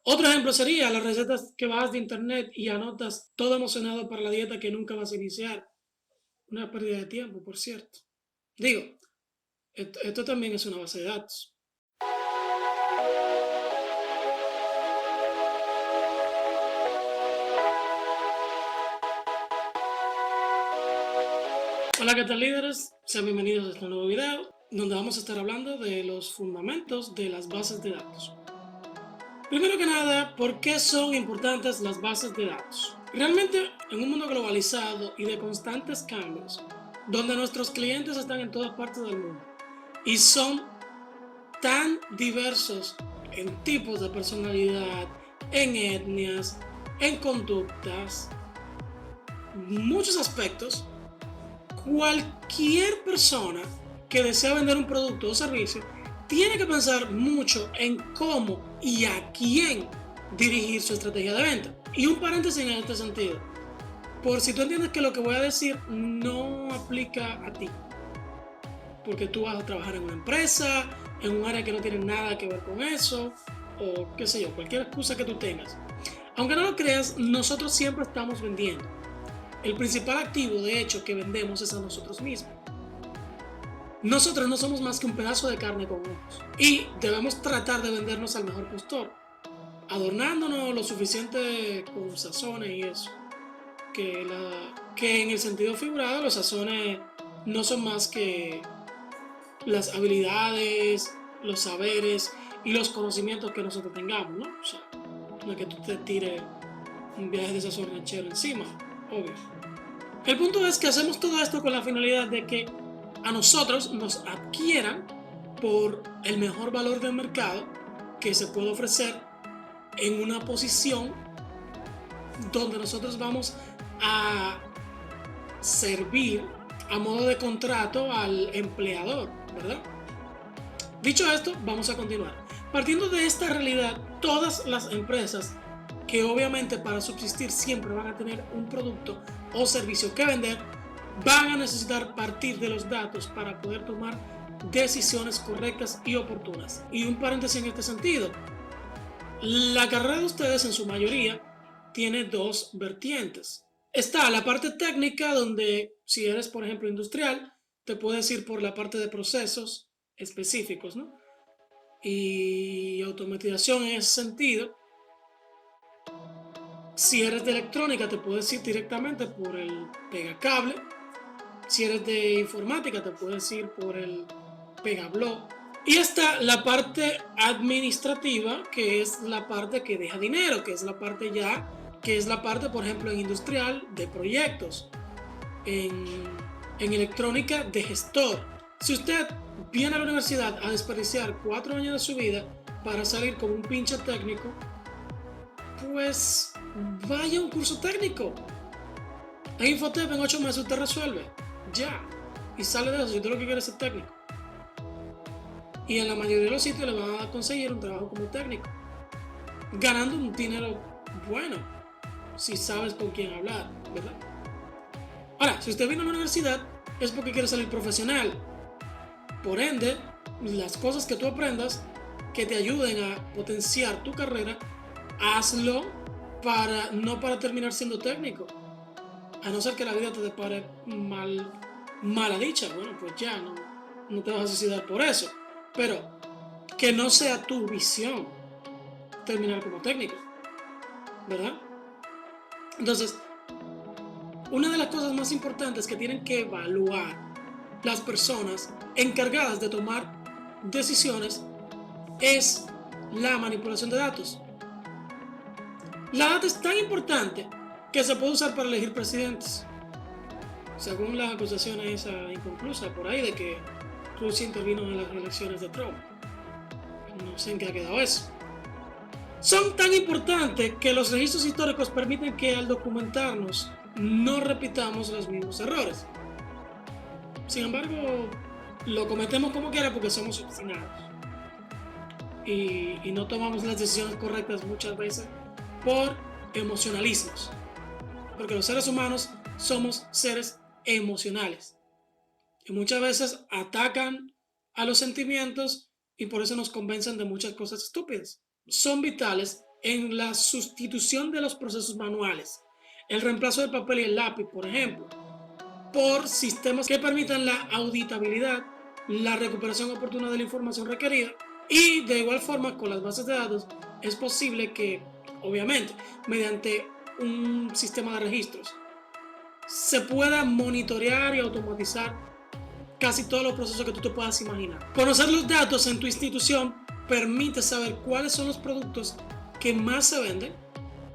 Otro ejemplo sería las recetas que bajas de internet y anotas todo emocionado para la dieta que nunca vas a iniciar. Una pérdida de tiempo, por cierto. Digo, esto también es una base de datos. Hola, ¿qué tal líderes? Sean bienvenidos a este nuevo video, donde vamos a estar hablando de los fundamentos de las bases de datos. Primero que nada, ¿por qué son importantes las bases de datos? Realmente, en un mundo globalizado y de constantes cambios, donde nuestros clientes están en todas partes del mundo y son tan diversos en tipos de personalidad, en etnias, en conductas, muchos aspectos, cualquier persona que desea vender un producto o servicio tiene que pensar mucho en cómo y a quién dirigir su estrategia de venta. Y un paréntesis en este sentido, por si tú entiendes que lo que voy a decir no aplica a ti, porque tú vas a trabajar en una empresa, en un área que no tiene nada que ver con eso, o qué sé yo, cualquier excusa que tú tengas. Aunque no lo creas, nosotros siempre estamos vendiendo. El principal activo, de hecho, que vendemos es a nosotros mismos. Nosotros no somos más que un pedazo de carne con ojos y debemos tratar de vendernos al mejor postor, adornándonos lo suficiente con sazones y eso. Que en el sentido figurado los sazones no son más que las habilidades, los saberes y los conocimientos que nosotros tengamos, ¿no? O sea, no es que tú te tires un viaje de sazón ranchero encima, obvio. El punto es que hacemos todo esto con la finalidad de que a nosotros nos adquieran por el mejor valor del mercado que se puede ofrecer en una posición donde nosotros vamos a servir a modo de contrato al empleador, ¿verdad? Dicho esto, vamos a continuar. Partiendo de esta realidad, todas las empresas que obviamente para subsistir siempre van a tener un producto o servicio que vender, van a necesitar partir de los datos para poder tomar decisiones correctas y oportunas. Y un paréntesis en este sentido, la carrera de ustedes en su mayoría tiene dos vertientes. Está la parte técnica donde si eres por ejemplo industrial, te puedes ir por la parte de procesos específicos, ¿no? Y automatización en ese sentido. Si eres de electrónica, te puedes ir directamente por el pegacable. Si eres de informática, te puedes ir por el pegablog. Y está la parte administrativa, que es la parte que deja dinero, que es la parte ya, que es la parte, por ejemplo, en industrial de proyectos, en, en electrónica de gestor. Si usted viene a la universidad a desperdiciar 4 años de su vida para salir como un pinche técnico, pues vaya a un curso técnico. En Infotep en 8 meses usted resuelve. Ya. Y sale de eso si usted lo que quiere es ser técnico. Y en la mayoría de los sitios le van a conseguir un trabajo como técnico. Ganando un dinero bueno. Si sabes con quién hablar, ¿verdad? Ahora, si usted viene a la universidad es porque quiere salir profesional. Por ende, las cosas que tú aprendas que te ayuden a potenciar tu carrera, hazlo no para terminar siendo técnico. A no ser que la vida te depare mala dicha, bueno, pues ya no te vas a suicidar por eso. Pero que no sea tu visión terminar como técnico, ¿verdad? Entonces, una de las cosas más importantes que tienen que evaluar las personas encargadas de tomar decisiones es la manipulación de datos. La data es tan importante que se puede usar para elegir presidentes, según las acusaciones inconclusas por ahí de que Rusia intervino en las elecciones de Trump. No sé en qué ha quedado eso. Son tan importantes que los registros históricos permiten que al documentarnos no repitamos los mismos errores. Sin embargo, lo cometemos como quiera porque somos obstinados y no tomamos las decisiones correctas muchas veces por emocionalismos, porque los seres humanos somos seres emocionales y muchas veces atacan a los sentimientos y por eso nos convencen de muchas cosas estúpidas. Son vitales en la sustitución de los procesos manuales, el reemplazo del papel y el lápiz, por ejemplo, por sistemas que permitan la auditabilidad, la recuperación oportuna de la información requerida, y de igual forma con las bases de datos es posible que, obviamente, mediante un sistema de registros, se pueda monitorear y automatizar casi todos los procesos que tú te puedas imaginar. Conocer los datos en tu institución permite saber cuáles son los productos que más se venden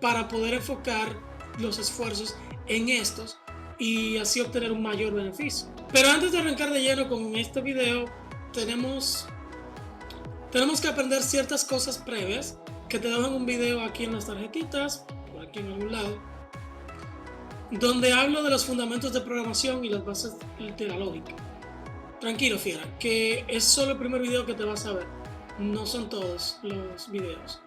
para poder enfocar los esfuerzos en estos y así obtener un mayor beneficio. Pero antes de arrancar de lleno con este video, tenemos que aprender ciertas cosas previas que te dejo en un video aquí en las tarjetitas, por aquí en algún lado, donde hablo de los fundamentos de programación y las bases de la lógica. Tranquilo, fiera, que es solo el primer video que te vas a ver, no son todos los videos.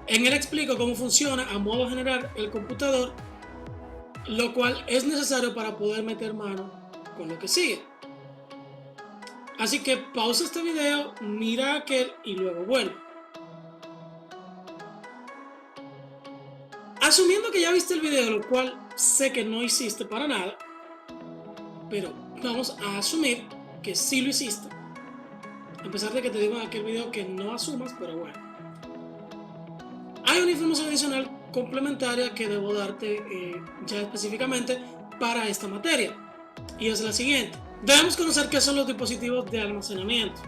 En él explico cómo funciona a modo general el computador, lo cual es necesario para poder meter mano con lo que sigue. Así que pausa este video, mira aquel y luego vuelve. Asumiendo que ya viste el video, lo cual sé que no hiciste para nada, pero vamos a asumir que sí lo hiciste, a pesar de que te digo en aquel video que no asumas, pero bueno. Hay una información adicional complementaria que debo darte ya específicamente para esta materia, y es la siguiente. Debemos conocer qué son los dispositivos de almacenamiento,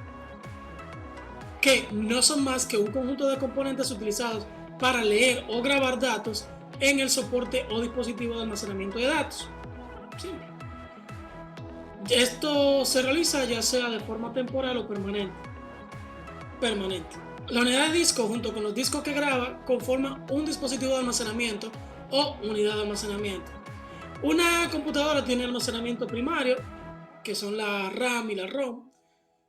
que no son más que un conjunto de componentes utilizados para leer o grabar datos en el soporte o dispositivo de almacenamiento de datos. Simple. Esto se realiza ya sea de forma temporal o permanente. La unidad de disco junto con los discos que graba conforman un dispositivo de almacenamiento o unidad de almacenamiento. Una computadora tiene almacenamiento primario, que son la RAM y la ROM,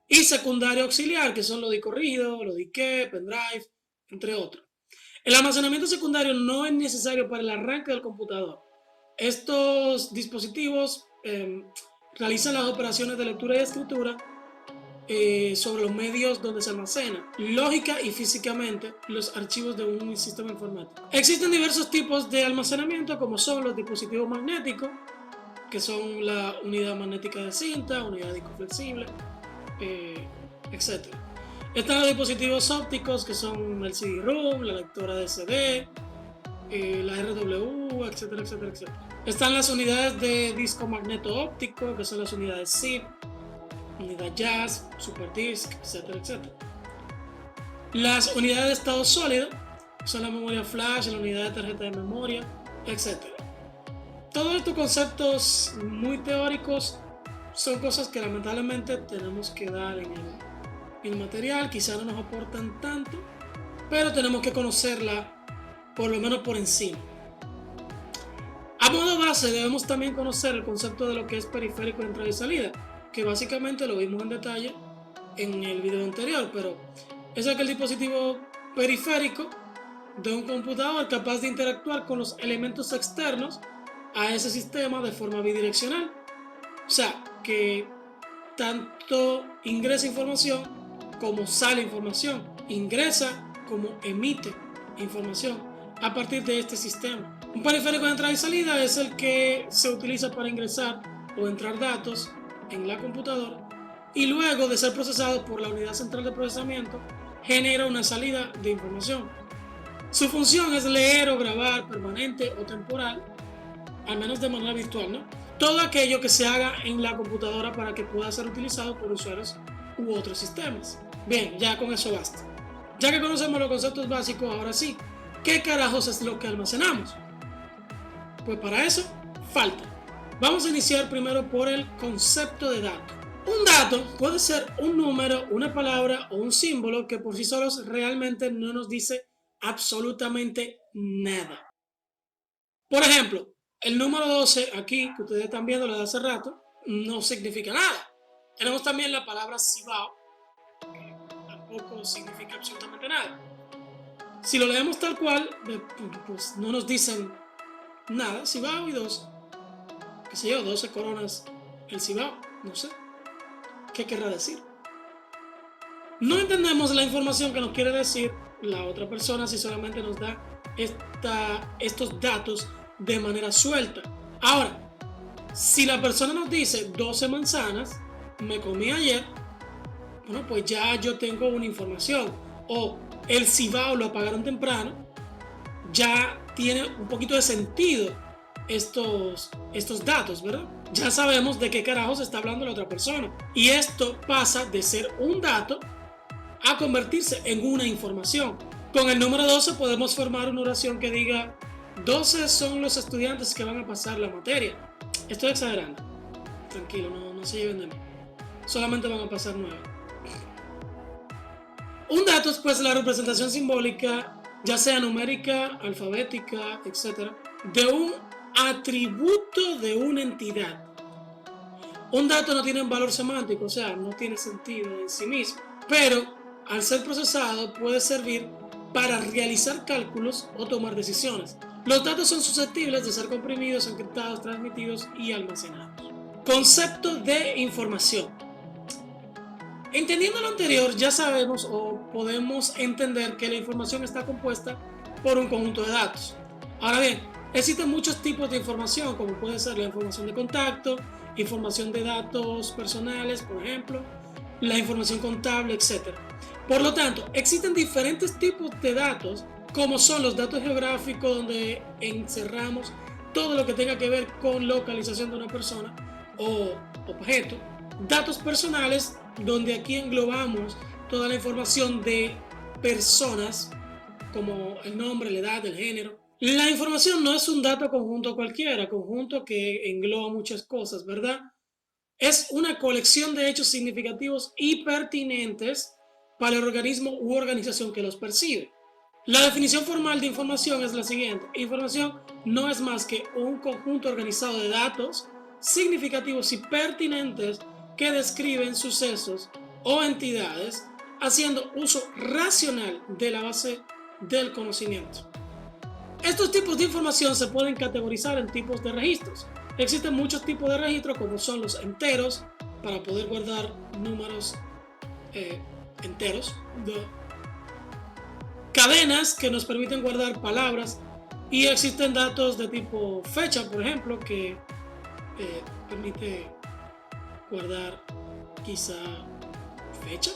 y secundario auxiliar, que son los discos rígidos, los disquetes, pendrive, entre otros. El almacenamiento secundario no es necesario para el arranque del computador. Estos dispositivos realizan las operaciones de lectura y escritura sobre los medios donde se almacena, lógica y físicamente, los archivos de un sistema informático. Existen diversos tipos de almacenamiento, como son los dispositivos magnéticos, que son la unidad magnética de cinta, unidad de disco flexible, etc. Están los dispositivos ópticos, que son el CD-ROM, la lectora de CD, la RW, etcétera, etcétera, etcétera. Están las unidades de disco magneto óptico, que son las unidades ZIP, unidad Jazz, SuperDisk, etcétera, etcétera. Las unidades de estado sólido son la memoria flash, la unidad de tarjeta de memoria, etcétera. Todos estos conceptos muy teóricos son cosas que lamentablemente tenemos que dar en el material, quizá no nos aportan tanto, pero tenemos que conocerla por lo menos por encima. A modo base debemos también conocer el concepto de lo que es periférico de entrada y salida, que básicamente lo vimos en detalle en el video anterior, pero es aquel dispositivo periférico de un computador capaz de interactuar con los elementos externos a ese sistema de forma bidireccional. O sea, que tanto ingresa información como sale información, ingresa como emite información a partir de este sistema. Un periférico de entrada y salida es el que se utiliza para ingresar o entrar datos en la computadora y luego de ser procesado por la unidad central de procesamiento genera una salida de información. Su función es leer o grabar permanente o temporal, al menos de manera virtual, ¿no? Todo aquello que se haga en la computadora para que pueda ser utilizado por usuarios u otros sistemas. Bien, ya con eso basta. Ya que conocemos los conceptos básicos, ahora sí, ¿qué carajos es lo que almacenamos? Pues para eso, falta. Vamos a iniciar primero por el concepto de dato. Un dato puede ser un número, una palabra o un símbolo que por sí solos realmente no nos dice absolutamente nada. Por ejemplo, el número 12 aquí, que ustedes están viendo desde hace rato, no significa nada. Tenemos también la palabra Cibao, que tampoco significa absolutamente nada. Si lo leemos tal cual, pues no nos dicen nada. Cibao y 12, qué sé yo, 12 coronas el Cibao, no sé. ¿Qué querrá decir? No entendemos la información que nos quiere decir la otra persona si solamente nos da estos datos de manera suelta. Ahora, si la persona nos dice 12 manzanas, me comí ayer, bueno, pues ya yo tengo una información. O el Cibao lo apagaron temprano, ya tiene un poquito de sentido estos datos, ¿verdad? Ya sabemos de qué carajos está hablando la otra persona. Y esto pasa de ser un dato a convertirse en una información. Con el número 12 podemos formar una oración que diga 12 son los estudiantes que van a pasar la materia. Estoy exagerando. Tranquilo, no se lleven de mí. Solamente van a pasar 9. Un dato es pues la representación simbólica, ya sea numérica, alfabética, etc., de un atributo de una entidad. Un dato no tiene un valor semántico, o sea, no tiene sentido en sí mismo, pero al ser procesado puede servir para realizar cálculos o tomar decisiones. Los datos son susceptibles de ser comprimidos, encriptados, transmitidos y almacenados. Concepto de información. Entendiendo lo anterior, ya sabemos o podemos entender que la información está compuesta por un conjunto de datos. Ahora bien, existen muchos tipos de información, como puede ser la información de contacto, información de datos personales, por ejemplo, la información contable, etc. Por lo tanto, existen diferentes tipos de datos, como son los datos geográficos, donde encerramos todo lo que tenga que ver con localización de una persona o objeto, datos personales, donde aquí englobamos toda la información de personas, como el nombre, la edad, el género. La información no es un dato conjunto cualquiera, conjunto que engloba muchas cosas, ¿verdad? Es una colección de hechos significativos y pertinentes para el organismo u organización que los percibe. La definición formal de información es la siguiente. Información no es más que un conjunto organizado de datos significativos y pertinentes que describen sucesos o entidades haciendo uso racional de la base del conocimiento. Estos tipos de información se pueden categorizar en tipos de registros. Existen muchos tipos de registros, como son los enteros, para poder guardar números enteros, cadenas que nos permiten guardar palabras, y existen datos de tipo fecha, por ejemplo, que permite guardar quizá fecha.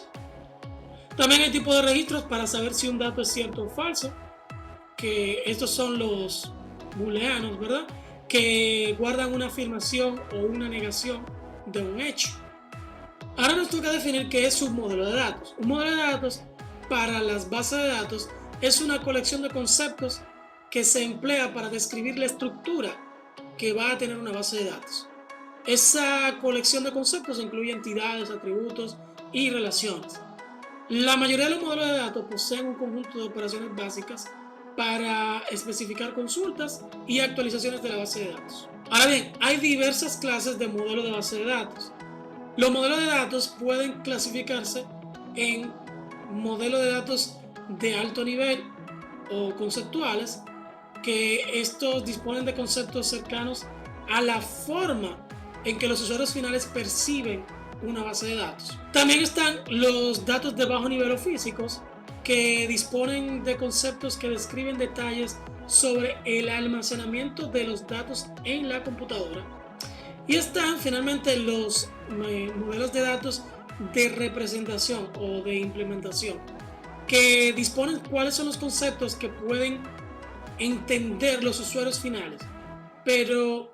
También hay tipos de registros para saber si un dato es cierto o falso, que estos son los booleanos, ¿verdad?, que guardan una afirmación o una negación de un hecho. Ahora nos toca definir qué es un modelo de datos. Un modelo de datos para las bases de datos es una colección de conceptos que se emplea para describir la estructura que va a tener una base de datos. Esa colección de conceptos incluye entidades, atributos y relaciones. La mayoría de los modelos de datos poseen un conjunto de operaciones básicas para especificar consultas y actualizaciones de la base de datos. Ahora bien, hay diversas clases de modelos de base de datos. Los modelos de datos pueden clasificarse en modelos de datos de alto nivel o conceptuales, que estos disponen de conceptos cercanos a la forma en que los usuarios finales perciben una base de datos. También están los datos de bajo nivel o físicos, que disponen de conceptos que describen detalles sobre el almacenamiento de los datos en la computadora. Y están finalmente los modelos de datos de representación o de implementación, que disponen cuáles son los conceptos que pueden entender los usuarios finales, pero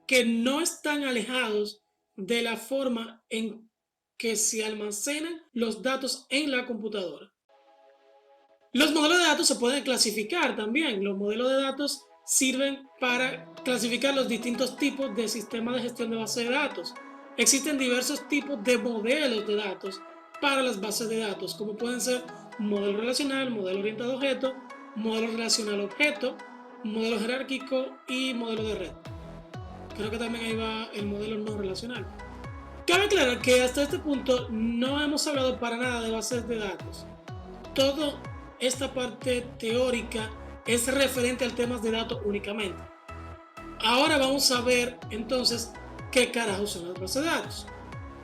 que no están alejados de la forma en que se almacenan los datos en la computadora. Los modelos de datos se pueden clasificar también. Los modelos de datos sirven para clasificar los distintos tipos de sistemas de gestión de bases de datos. Existen diversos tipos de modelos de datos para las bases de datos, como pueden ser modelo relacional, modelo orientado a objeto, modelo relacional objeto, modelo jerárquico y modelo de red. Creo que también ahí va el modelo no relacional. Cabe aclarar que hasta este punto no hemos hablado para nada de bases de datos. Toda esta parte teórica es referente al tema de datos únicamente. Ahora vamos a ver entonces qué carajos son las bases de datos.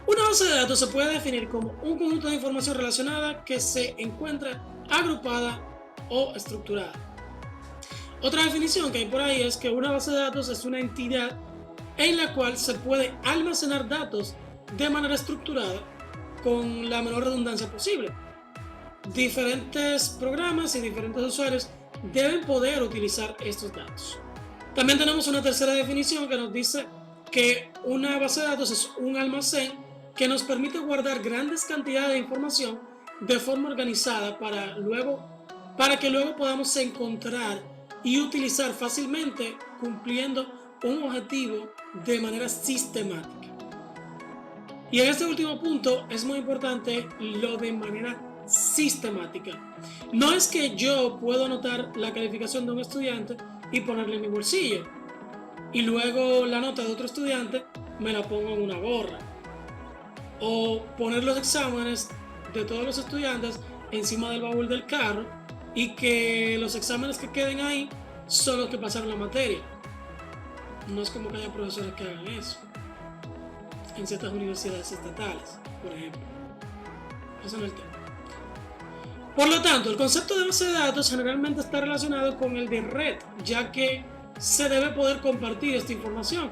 Una base de datos se puede definir como un conjunto de información relacionada que se encuentra agrupada o estructurada. Otra definición que hay por ahí es que una base de datos es una entidad en la cual se puede almacenar datos de manera estructurada con la menor redundancia posible. Diferentes programas y diferentes usuarios deben poder utilizar estos datos. También tenemos una tercera definición que nos dice que una base de datos es un almacén que nos permite guardar grandes cantidades de información de forma organizada para que luego podamos encontrar y utilizar fácilmente cumpliendo un objetivo de manera sistemática. Y en este último punto es muy importante lo de manera sistemática. No es que yo puedo anotar la calificación de un estudiante y ponerla en mi bolsillo y luego la nota de otro estudiante me la pongo en una gorra, o poner los exámenes de todos los estudiantes encima del baúl del carro y que los exámenes que queden ahí son los que pasaron la materia. No es como que haya profesores que hagan eso en ciertas universidades estatales, por ejemplo. Eso no es el tema. Por lo tanto, el concepto de base de datos generalmente está relacionado con el de red, ya que se debe poder compartir esta información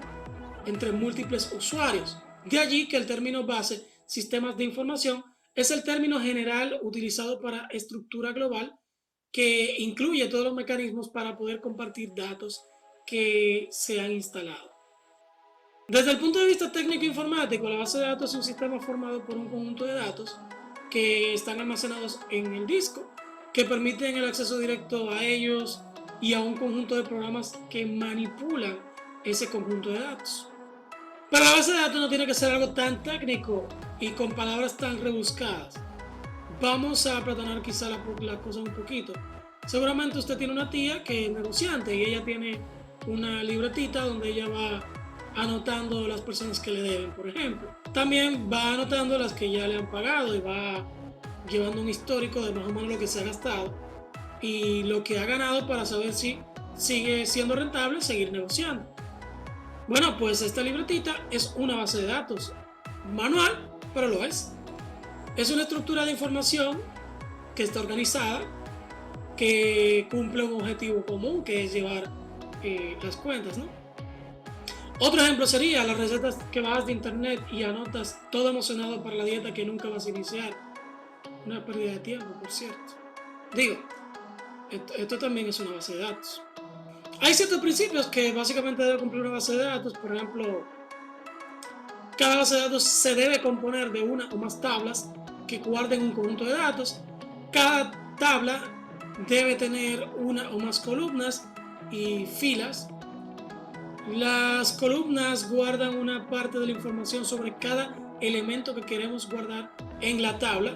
entre múltiples usuarios. De allí que el término base, sistemas de información, es el término general utilizado para estructura global que incluye todos los mecanismos para poder compartir datos que se han instalado. Desde el punto de vista técnico informático, la base de datos es un sistema formado por un conjunto de datos que están almacenados en el disco, que permiten el acceso directo a ellos y a un conjunto de programas que manipulan ese conjunto de datos. Pero la base de datos no tiene que ser algo tan técnico y con palabras tan rebuscadas. Vamos a aplatanar quizá la cosa un poquito. Seguramente usted tiene una tía que es negociante y ella tiene una libretita donde ella va anotando las personas que le deben, por ejemplo. También va anotando las que ya le han pagado y va llevando un histórico de más o menos lo que se ha gastado y lo que ha ganado para saber si sigue siendo rentable seguir negociando. Bueno, pues esta libretita es una base de datos manual, pero lo es. Es una estructura de información que está organizada, que cumple un objetivo común, que es llevar las cuentas, ¿no? Otro ejemplo sería las recetas que bajas de internet y anotas todo emocionado para la dieta que nunca vas a iniciar. Una pérdida de tiempo, por cierto. Digo, esto también es una base de datos. Hay ciertos principios que básicamente debe cumplir una base de datos. Por ejemplo, cada base de datos se debe componer de una o más tablas que guarden un conjunto de datos. Cada tabla debe tener una o más columnas y filas. Las columnas guardan una parte de la información sobre cada elemento que queremos guardar en la tabla.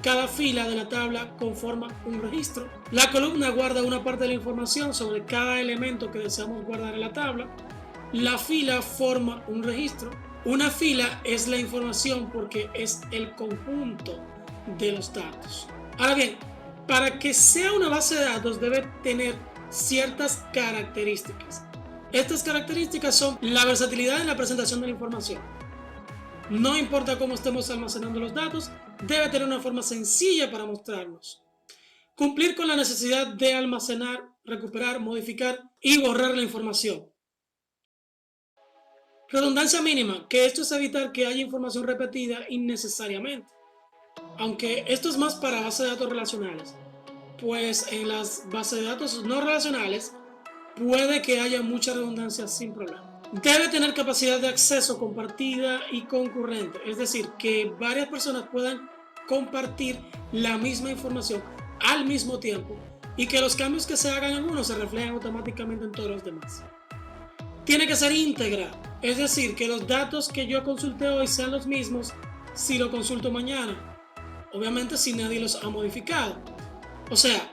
Cada fila de la tabla conforma un registro. La columna guarda una parte de la información sobre cada elemento que deseamos guardar en la tabla. La fila forma un registro. Una fila es la información porque es el conjunto de los datos. Ahora bien, para que sea una base de datos debe tener ciertas características. Estas características son la versatilidad en la presentación de la información. No importa cómo estemos almacenando los datos, debe tener una forma sencilla para mostrarnos. Cumplir con la necesidad de almacenar, recuperar, modificar y borrar la información. Redundancia mínima, que esto es evitar que haya información repetida innecesariamente. Aunque esto es más para bases de datos relacionales, pues en las bases de datos no relacionales puede que haya mucha redundancia sin problema. Debe tener capacidad de acceso compartida y concurrente, es decir, que varias personas puedan compartir la misma información al mismo tiempo y que los cambios que se hagan en uno se reflejen automáticamente en todos los demás. Tiene que ser íntegra, es decir, que los datos que yo consulté hoy sean los mismos si lo consulto mañana, obviamente si nadie los ha modificado. O sea,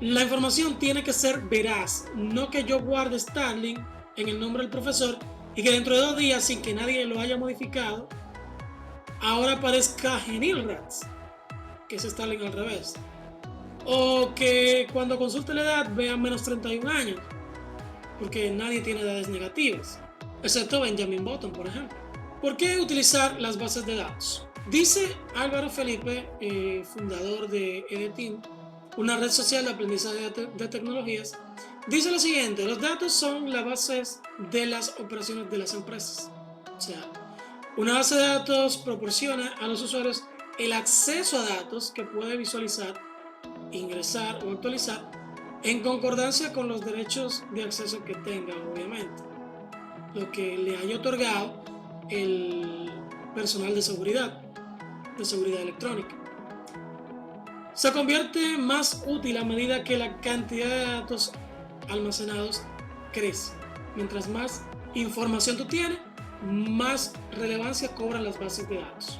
la información tiene que ser veraz, no que yo guarde Starling en el nombre del profesor y que dentro de 2 días, sin que nadie lo haya modificado, ahora aparezca Genilrats, que es Starling al revés. O que cuando consulte la edad vean menos 31 años, porque nadie tiene edades negativas, excepto Benjamin Button, por ejemplo. ¿Por qué utilizar las bases de datos? Dice Álvaro Felipe, fundador de Edetin, una red social de aprendizaje de tecnologías, dice lo siguiente: los datos son la base de las operaciones de las empresas. O sea, una base de datos proporciona a los usuarios el acceso a datos que puede visualizar, ingresar o actualizar en concordancia con los derechos de acceso que tenga, obviamente, lo que le haya otorgado el personal de seguridad electrónica. Se convierte más útil a medida que la cantidad de datos almacenados crece. Mientras más información tú tienes, más relevancia cobran las bases de datos.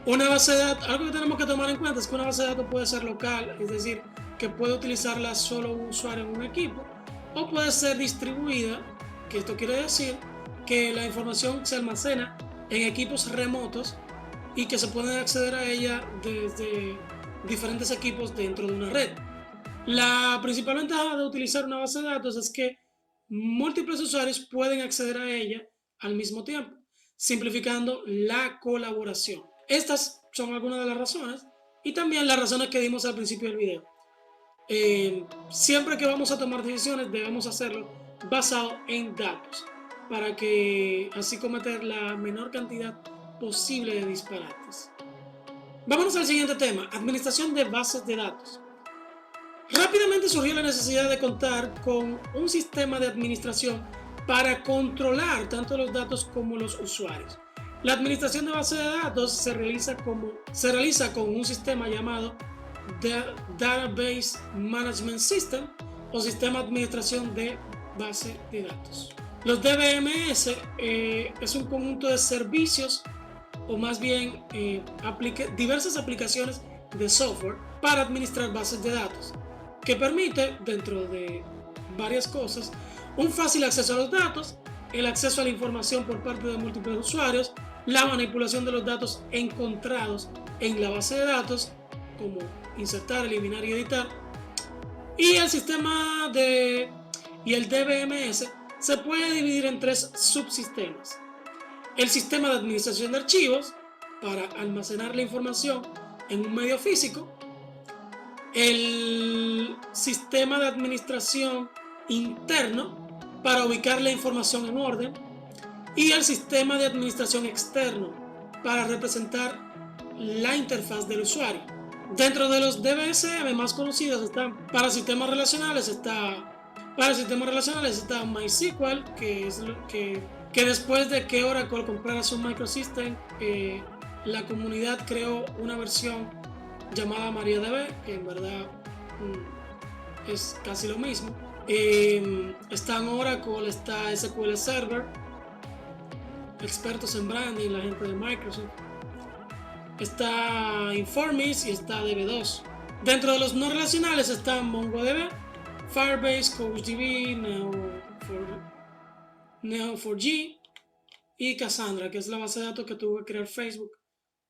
Una base de datos, algo que tenemos que tomar en cuenta es que una base de datos puede ser local, es decir, que puede utilizarla solo un usuario en un equipo, o puede ser distribuida, que esto quiere decir que la información se almacena en equipos remotos y que se puede acceder a ella desde diferentes equipos dentro de una red. La principal ventaja de utilizar una base de datos es que múltiples usuarios pueden acceder a ella al mismo tiempo, simplificando la colaboración. Estas son algunas de las razones y también las razones que dimos al principio del video. Siempre que vamos a tomar decisiones debemos hacerlo basado en datos para que así cometer la menor cantidad posible de disparates. Vámonos al siguiente tema: administración de bases de datos. Rápidamente surgió la necesidad de contar con un sistema de administración para controlar tanto los datos como los usuarios. La administración de bases de datos se realiza con un sistema llamado Database Management System o sistema de administración de base de datos. Los DBMS es un conjunto de servicios o más bien diversas aplicaciones de software para administrar bases de datos, que permite, dentro de varias cosas, un fácil acceso a los datos, el acceso a la información por parte de múltiples usuarios, la manipulación de los datos encontrados en la base de datos, como insertar, eliminar y editar, y el sistema y el DBMS se puede dividir en tres subsistemas: el sistema de administración de archivos, para almacenar la información en un medio físico; el sistema de administración interno, para ubicar la información en orden; y el sistema de administración externo, para representar la interfaz del usuario. Dentro de los DBSM más conocidos están para sistemas relacionales está MySQL, que después de que Oracle comprara su Microsystem, la comunidad creó una versión llamada MariaDB, que en verdad es casi lo mismo. Está en Oracle, está SQL Server, expertos en branding, la gente de Microsoft. Está Informis y está DB2. Dentro de los no relacionales están MongoDB, Firebase, CouchDB, Neo4j y Cassandra, que es la base de datos que tuvo que crear Facebook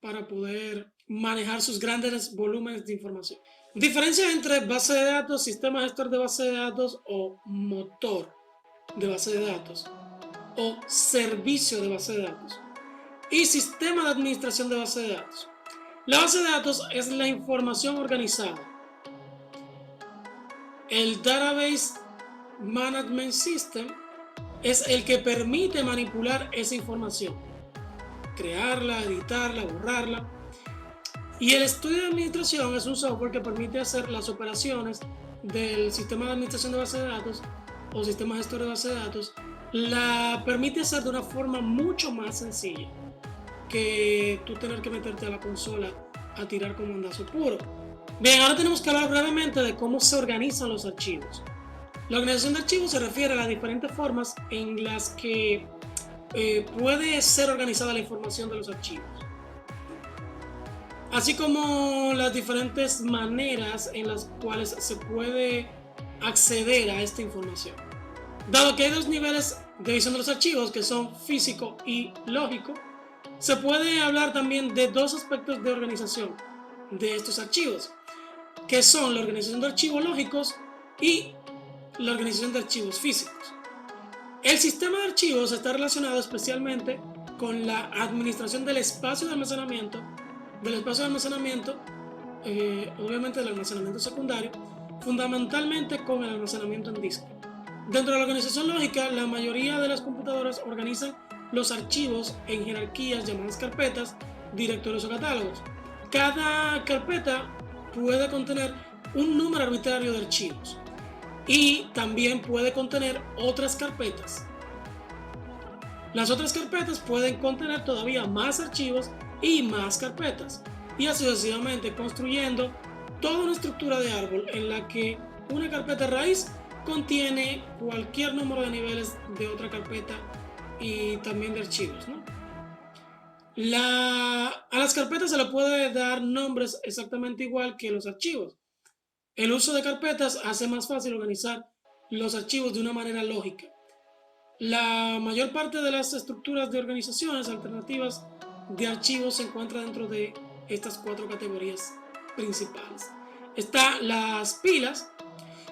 para poder manejar sus grandes volúmenes de información. Diferencia entre base de datos, sistema gestor de base de datos o motor de base de datos o servicio de base de datos y sistema de administración de base de datos. La base de datos es la información organizada. El Database Management System es el que permite manipular esa información, crearla, editarla, borrarla. Y el estudio de administración es un software que permite hacer las operaciones del sistema de administración de base de datos o sistema gestor de base de datos. La permite hacer de una forma mucho más sencilla que tú tener que meterte a la consola a tirar comandazo puro. Bien, ahora tenemos que hablar brevemente de cómo se organizan los archivos. La organización de archivos se refiere a las diferentes formas en las que puede ser organizada la información de los archivos, así como las diferentes maneras en las cuales se puede acceder a esta información. Dado que hay dos niveles de visión de los archivos, que son físico y lógico, se puede hablar también de dos aspectos de organización de estos archivos, que son la organización de archivos lógicos y la organización de archivos físicos. El sistema de archivos está relacionado especialmente con la administración del espacio de almacenamiento obviamente el almacenamiento secundario, fundamentalmente con el almacenamiento en disco. Dentro de la organización lógica, la mayoría de las computadoras organizan los archivos en jerarquías llamadas carpetas, directorios o catálogos. Cada carpeta puede contener un número arbitrario de archivos y también puede contener otras carpetas. Las otras carpetas pueden contener todavía más archivos y más carpetas, y así sucesivamente, construyendo toda una estructura de árbol en la que una carpeta raíz contiene cualquier número de niveles de otra carpeta y también de archivos, ¿no? A las carpetas se le puede dar nombres exactamente igual que los archivos. El uso de carpetas hace más fácil organizar los archivos de una manera lógica. La mayor parte de las estructuras de organizaciones alternativas de archivos se encuentra dentro de estas 4 categorías principales. Están las pilas,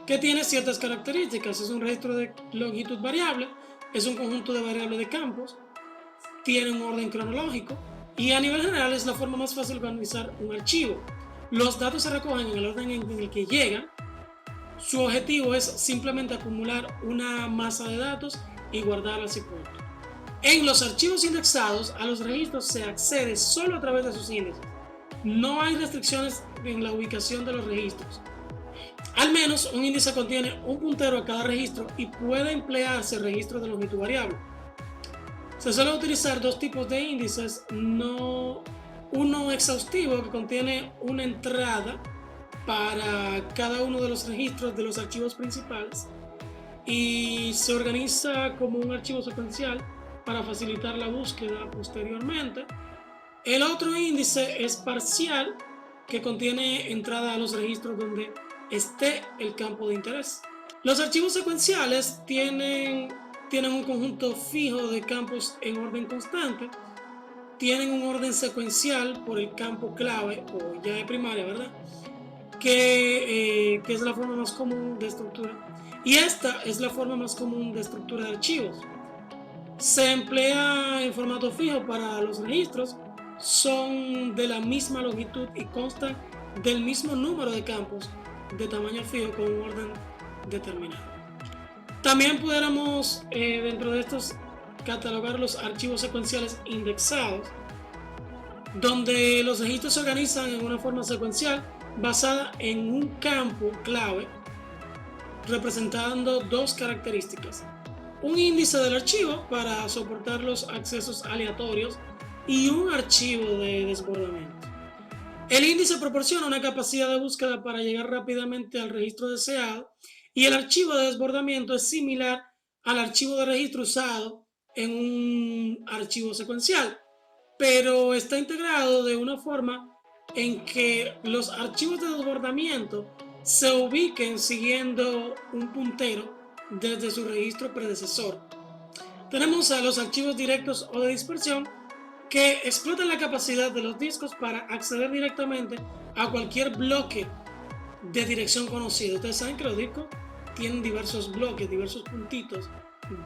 que tiene ciertas características. Es un registro de longitud variable, es un conjunto de variables de campos, tiene un orden cronológico y a nivel general es la forma más fácil de organizar un archivo. Los datos se recogen en el orden en el que llegan. Su objetivo es simplemente acumular una masa de datos y guardarla así punto. En los archivos indexados, a los registros se accede solo a través de sus índices. No hay restricciones en la ubicación de los registros. Al menos un índice contiene un puntero a cada registro y puede emplearse registros de longitud variable. Se suele utilizar 2 tipos de índices, uno exhaustivo que contiene una entrada para cada uno de los registros de los archivos principales y se organiza como un archivo secuencial para facilitar la búsqueda posteriormente. El otro índice es parcial, que contiene entrada a los registros donde esté el campo de interés. Los archivos secuenciales tienen un conjunto fijo de campos en orden constante, tienen un orden secuencial por el campo clave o llave primaria, ¿verdad? Que es la forma más común de estructura. Y esta es la forma más común de estructura de archivos. Se emplea en formato fijo para los registros, son de la misma longitud y constan del mismo número de campos de tamaño fijo con un orden determinado. También pudiéramos dentro de estos catalogar los archivos secuenciales indexados, donde los registros se organizan en una forma secuencial basada en un campo clave representando 2 características: un índice del archivo para soportar los accesos aleatorios y un archivo de desbordamiento. El índice proporciona una capacidad de búsqueda para llegar rápidamente al registro deseado y el archivo de desbordamiento es similar al archivo de registro usado en un archivo secuencial, pero está integrado de una forma en que los archivos de desbordamiento se ubiquen siguiendo un puntero desde su registro predecesor. Tenemos a los archivos directos o de dispersión, que explotan la capacidad de los discos para acceder directamente a cualquier bloque de dirección conocido. Ustedes saben que los discos tienen diversos bloques, diversos puntitos,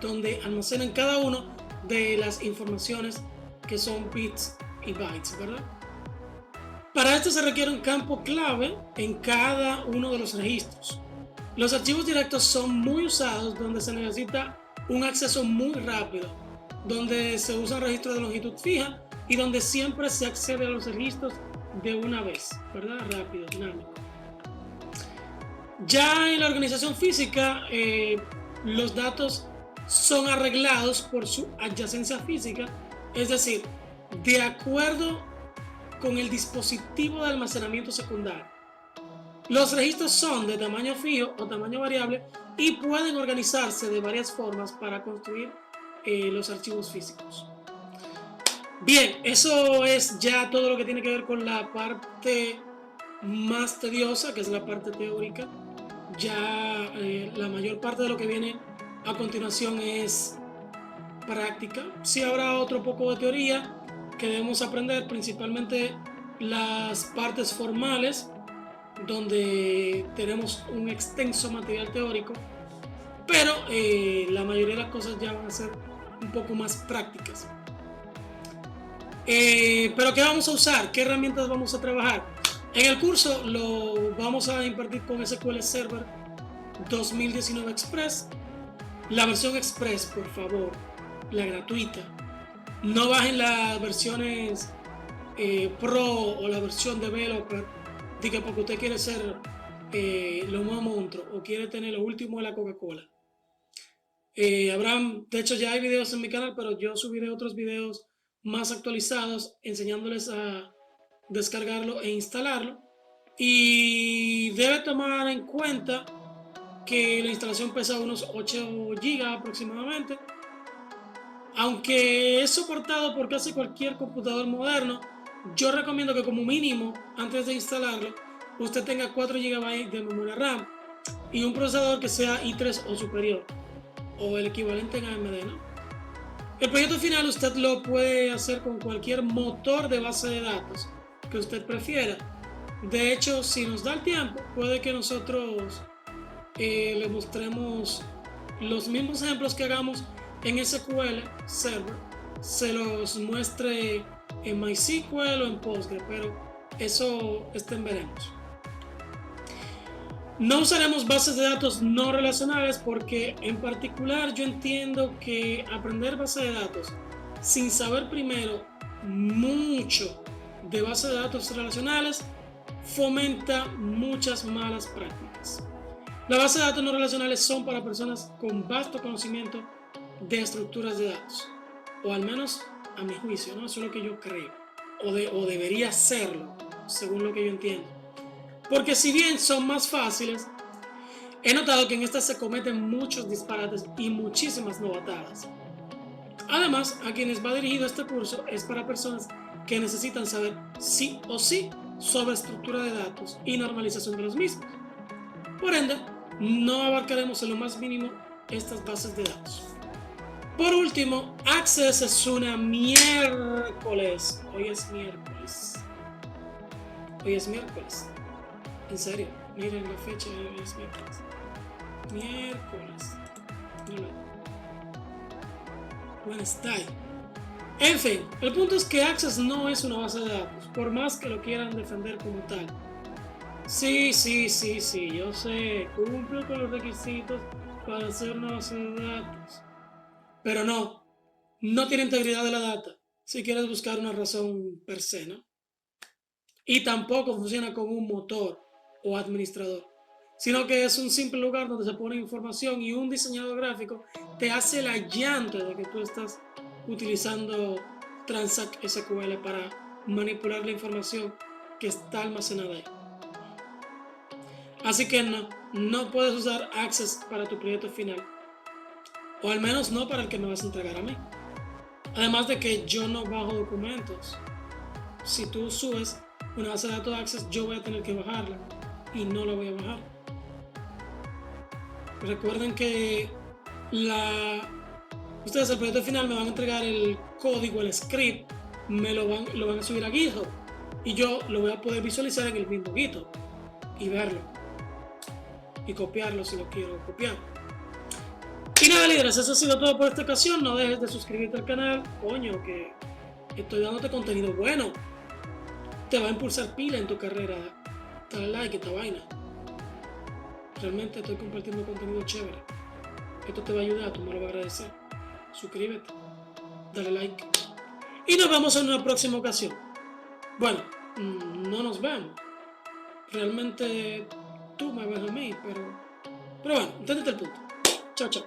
donde almacenan cada uno de las informaciones que son bits y bytes, ¿verdad? Para esto se requiere un campo clave en cada uno de los registros. Los archivos directos son muy usados donde se necesita un acceso muy rápido, donde se usa un registro de longitud fija y donde siempre se accede a los registros de una vez, ¿verdad? Rápido, dinámico. Ya en la organización física, los datos son arreglados por su adyacencia física, es decir, de acuerdo con el dispositivo de almacenamiento secundario. Los registros son de tamaño fijo o tamaño variable y pueden organizarse de varias formas para construir los archivos físicos. Bien, eso es ya todo lo que tiene que ver con la parte más tediosa, que es la parte teórica. Ya la mayor parte de lo que viene a continuación es práctica. Sí habrá otro poco de teoría que debemos aprender, principalmente las partes formales, donde tenemos un extenso material teórico, pero la mayoría de las cosas ya van a ser un poco más prácticas. Pero ¿qué vamos a usar? ¿Qué herramientas vamos a trabajar? En el curso lo vamos a impartir con SQL Server 2019 Express. La versión Express, por favor, la gratuita. No bajen las versiones Pro o la versión Developer, diga porque usted quiere ser lo más monstruo o quiere tener lo último de la Coca-Cola. De hecho ya hay videos en mi canal, pero yo subiré otros videos más actualizados enseñándoles a descargarlo e instalarlo. Y debe tomar en cuenta que la instalación pesa unos 8 GB aproximadamente. Aunque es soportado por casi cualquier computador moderno, yo recomiendo que como mínimo, antes de instalarlo, usted tenga 4 GB de memoria RAM y un procesador que sea i3 o superior, o el equivalente en AMD, ¿no? El proyecto final usted lo puede hacer con cualquier motor de base de datos que usted prefiera. De hecho, si nos da el tiempo, puede que nosotros le mostremos los mismos ejemplos que hagamos en SQL Server, se los muestre en MySQL o en Postgre, pero eso veremos. No usaremos bases de datos no relacionales porque en particular yo entiendo que aprender base de datos sin saber primero mucho de bases de datos relacionales fomenta muchas malas prácticas. Las bases de datos no relacionales son para personas con vasto conocimiento de estructuras de datos, o al menos a mi juicio, ¿no? Eso es lo que yo creo, o debería serlo, según lo que yo entiendo. Porque si bien son más fáciles, he notado que en estas se cometen muchos disparates y muchísimas novatadas. Además, a quienes va dirigido este curso es para personas que necesitan saber sí o sí sobre estructura de datos y normalización de los mismos. Por ende, no abarcaremos en lo más mínimo estas bases de datos. Por último, Access es una miércoles. Hoy es miércoles. En serio, miren la fecha, hoy es miércoles. Wednesday. En fin, el punto es que Access no es una base de datos, por más que lo quieran defender como tal. Sí, yo sé, cumple con los requisitos para hacer una base de datos. Pero no tiene integridad de la data, si quieres buscar una razón per se, ¿no? Y tampoco funciona como un motor o administrador, sino que es un simple lugar donde se pone información y un diseñador gráfico te hace la llanta de que tú estás utilizando Transact SQL para manipular la información que está almacenada ahí. Así que no puedes usar Access para tu proyecto final, o al menos no para el que me vas a entregar a mí. Además de que yo no bajo documentos. Si tú subes una base de datos Access, yo voy a tener que bajarla y no la voy a bajar. Recuerden que ustedes al proyecto final me van a entregar el código, el script, lo van a subir a GitHub y yo lo voy a poder visualizar en el mismo GitHub y verlo y copiarlo si lo quiero copiar. Y nada, líderes, eso ha sido todo por esta ocasión. No dejes de suscribirte al canal, coño, que estoy dándote contenido bueno. Te va a impulsar pila en tu carrera. Dale like a esta vaina. Realmente estoy compartiendo contenido chévere. Esto te va a ayudar, tú me lo vas a agradecer. Suscríbete, dale like. Y nos vemos en una próxima ocasión. Bueno, no nos vemos. Realmente tú me ves a mí, pero bueno, entendete el punto. Chao, chao.